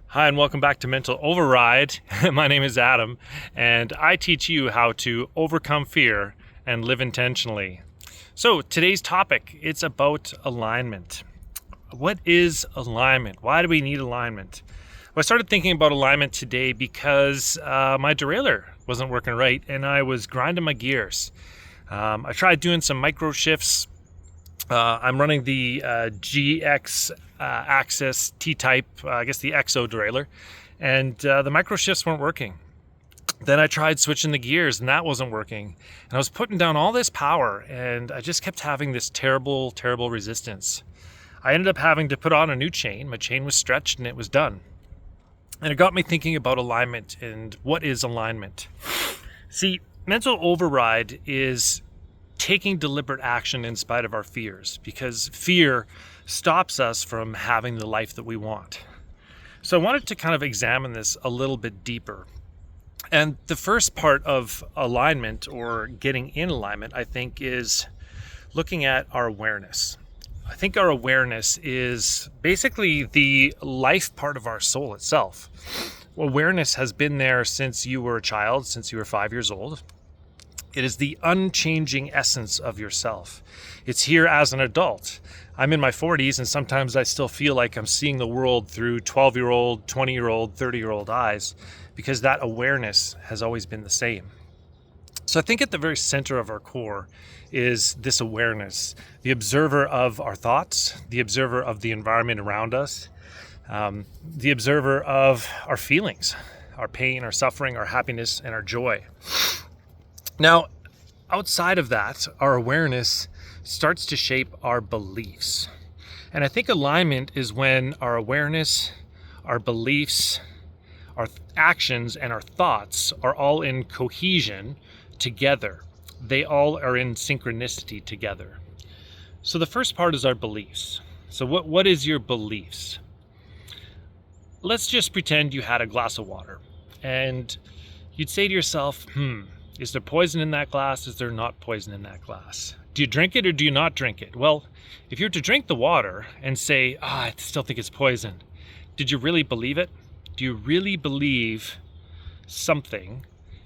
Hi, and welcome back to Mental Override. My name is Adam, and I teach you how to overcome fear and live intentionally. So today's topic, it's about alignment. What is alignment? Why do we need alignment? Well, I started thinking about alignment today because my derailleur wasn't working right, and I was grinding my gears. I tried doing some micro shifts. I'm running the GX Axis T-Type, I guess the XO derailleur, and the micro shifts weren't working. Then I tried switching the gears, and that wasn't working. And I was putting down all this power, and I just kept having this terrible, terrible resistance. I ended up having to put on a new chain. My chain was stretched, and it was done. And it got me thinking about alignment and what is alignment. See, mental override is taking deliberate action in spite of our fears, because fear stops us from having the life that we want. So I wanted to kind of examine this a little bit deeper. And the first part of alignment, or getting in alignment, I think, is looking at our awareness. I think our awareness is basically the life part of our soul itself. Awareness has been there since you were a child, since you were 5 years old. It is the unchanging essence of yourself. It's here as an adult. I'm in my 40s, and sometimes I still feel like I'm seeing the world through 12-year-old, 20-year-old, 30-year-old eyes, because that awareness has always been the same. So I think at the very center of our core is this awareness, the observer of our thoughts, the observer of the environment around us, the observer of our feelings, our pain, our suffering, our happiness, and our joy. Now, outside of that, our awareness starts to shape our beliefs. And I think alignment is when our awareness, our beliefs, our actions, and our thoughts are all in cohesion together. They all are in synchronicity together. So the first part is our beliefs. So what is your beliefs? Let's just pretend you had a glass of water, and you'd say to yourself, is there poison in that glass? Is there not poison in that glass? Do you drink it or do you not drink it? Well, if you were to drink the water and say, I still think it's poison, did you really believe it? Do you really believe something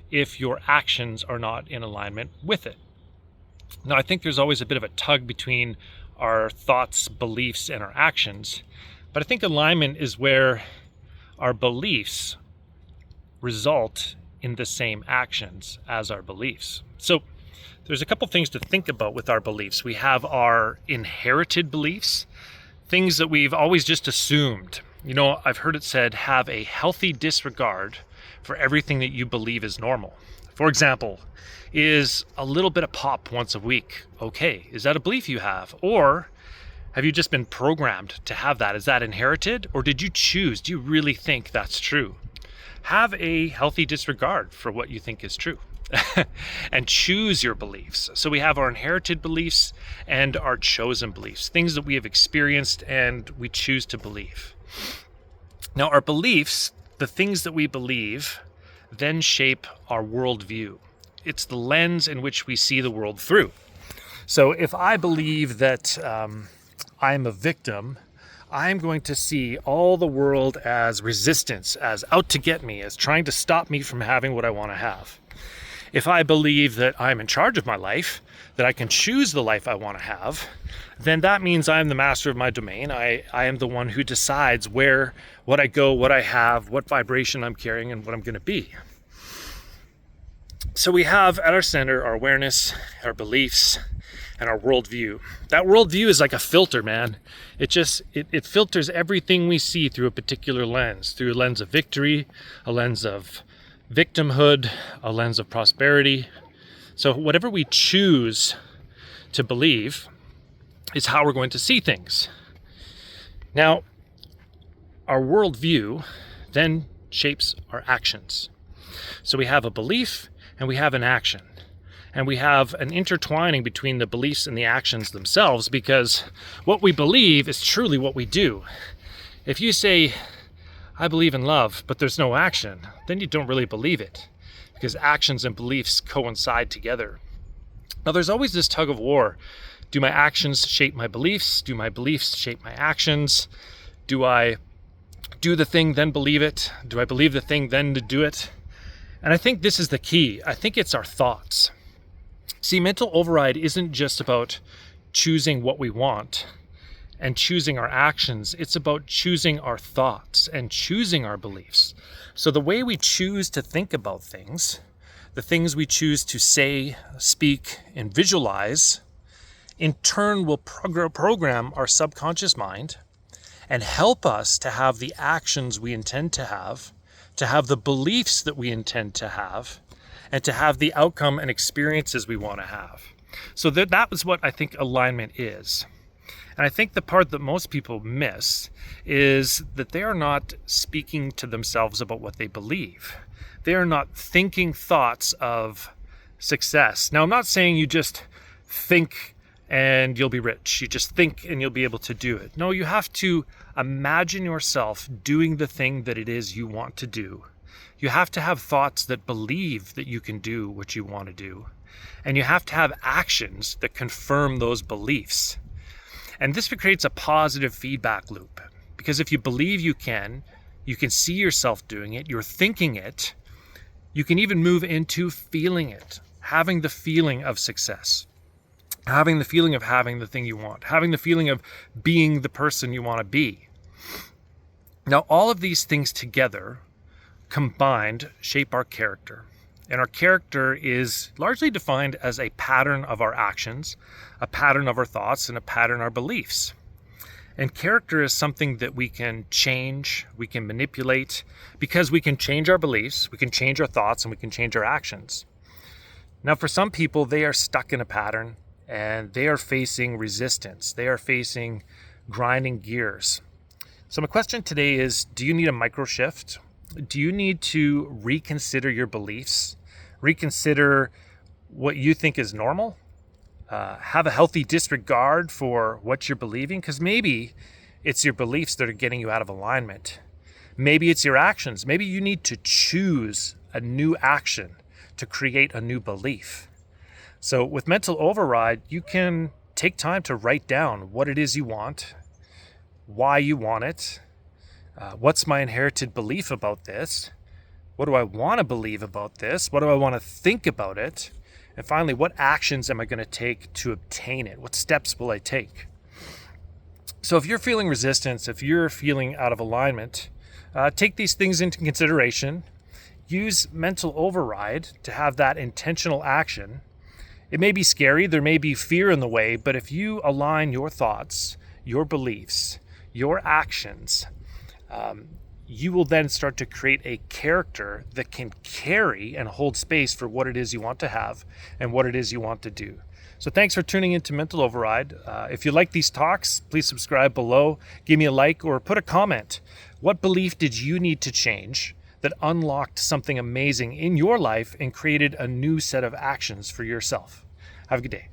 if your actions are not in alignment with it? Now, I think there's always a bit of a tug between our thoughts, beliefs, and our actions, but I think alignment is where our beliefs result in the same actions as our beliefs. So there's a couple things to think about with our beliefs. We have our inherited beliefs, things that we've always just assumed. You know, I've heard it said, have a healthy disregard for everything that you believe is normal. For example, is a little bit of pop once a week okay? Is that a belief you have? Or have you just been programmed to have that? Is that inherited, or did you choose? Do you really think that's true? Have a healthy disregard for what you think is true and choose your beliefs. So we have our inherited beliefs and our chosen beliefs, things that we have experienced and we choose to believe. Now, our beliefs, the things that we believe, then shape our worldview. It's the lens in which we see the world through. So if I believe that I'm a victim, I'm going to see all the world as resistance, as out to get me, as trying to stop me from having what I want to have. If I believe that I'm in charge of my life, that I can choose the life I want to have, then that means I'm the master of my domain. I am the one who decides what I go, what I have, what vibration I'm carrying, and what I'm going to be. So we have at our center our awareness, our beliefs, and our worldview. That worldview is like a filter, man. It filters everything we see through a particular lens, through a lens of victory, a lens of victimhood, a lens of prosperity. So whatever we choose to believe is how we're going to see things. Now, our worldview then shapes our actions. So we have a belief and we have an action. And we have an intertwining between the beliefs and the actions themselves, because what we believe is truly what we do. If you say, I believe in love, but there's no action, then you don't really believe it, because actions and beliefs coincide together. Now, there's always this tug of war. Do my actions shape my beliefs? Do my beliefs shape my actions? Do I do the thing, then believe it? Do I believe the thing, then to do it? And I think this is the key. I think it's our thoughts. See, mental override isn't just about choosing what we want and choosing our actions. It's about choosing our thoughts and choosing our beliefs. So the way we choose to think about things, the things we choose to say, speak, and visualize, in turn will program our subconscious mind and help us to have the actions we intend to have the beliefs that we intend to have, and to have the outcome and experiences we want to have. So that was what I think alignment is. And I think the part that most people miss is that they are not speaking to themselves about what they believe. They are not thinking thoughts of success. Now, I'm not saying you just think and you'll be rich. You just think and you'll be able to do it. No, you have to imagine yourself doing the thing that it is you want to do. You have to have thoughts that believe that you can do what you want to do. And you have to have actions that confirm those beliefs. And this creates a positive feedback loop. Because if you believe you can see yourself doing it, you're thinking it, you can even move into feeling it, having the feeling of success, having the feeling of having the thing you want, having the feeling of being the person you want to be. Now, all of these things together, combined, shape our character. And our character is largely defined as a pattern of our actions, a pattern of our thoughts, and a pattern of our beliefs. And character is something that we can change, we can manipulate, because we can change our beliefs, we can change our thoughts, and we can change our actions. Now, for some people, they are stuck in a pattern and they are facing resistance. They are facing grinding gears. So my question today is, do you need a micro shift? Do you need to reconsider your beliefs? Reconsider what you think is normal? Have a healthy disregard for what you're believing? Because maybe it's your beliefs that are getting you out of alignment. Maybe it's your actions. Maybe you need to choose a new action to create a new belief. So with mental override, you can take time to write down what it is you want, why you want it, what's my inherited belief about this, what do I want to believe about this, what do I want to think about it, and finally, what actions am I going to take to obtain it? What steps will I take? So if you're feeling resistance, if you're feeling out of alignment, take these things into consideration. Use mental override to have that intentional action. It may be scary, there may be fear in the way, but if you align your thoughts, your beliefs, your actions, you will then start to create a character that can carry and hold space for what it is you want to have and what it is you want to do. So thanks for tuning into Mental Override. If you like these talks, please subscribe below, give me a like, or put a comment. What belief did you need to change that unlocked something amazing in your life and created a new set of actions for yourself? Have a good day.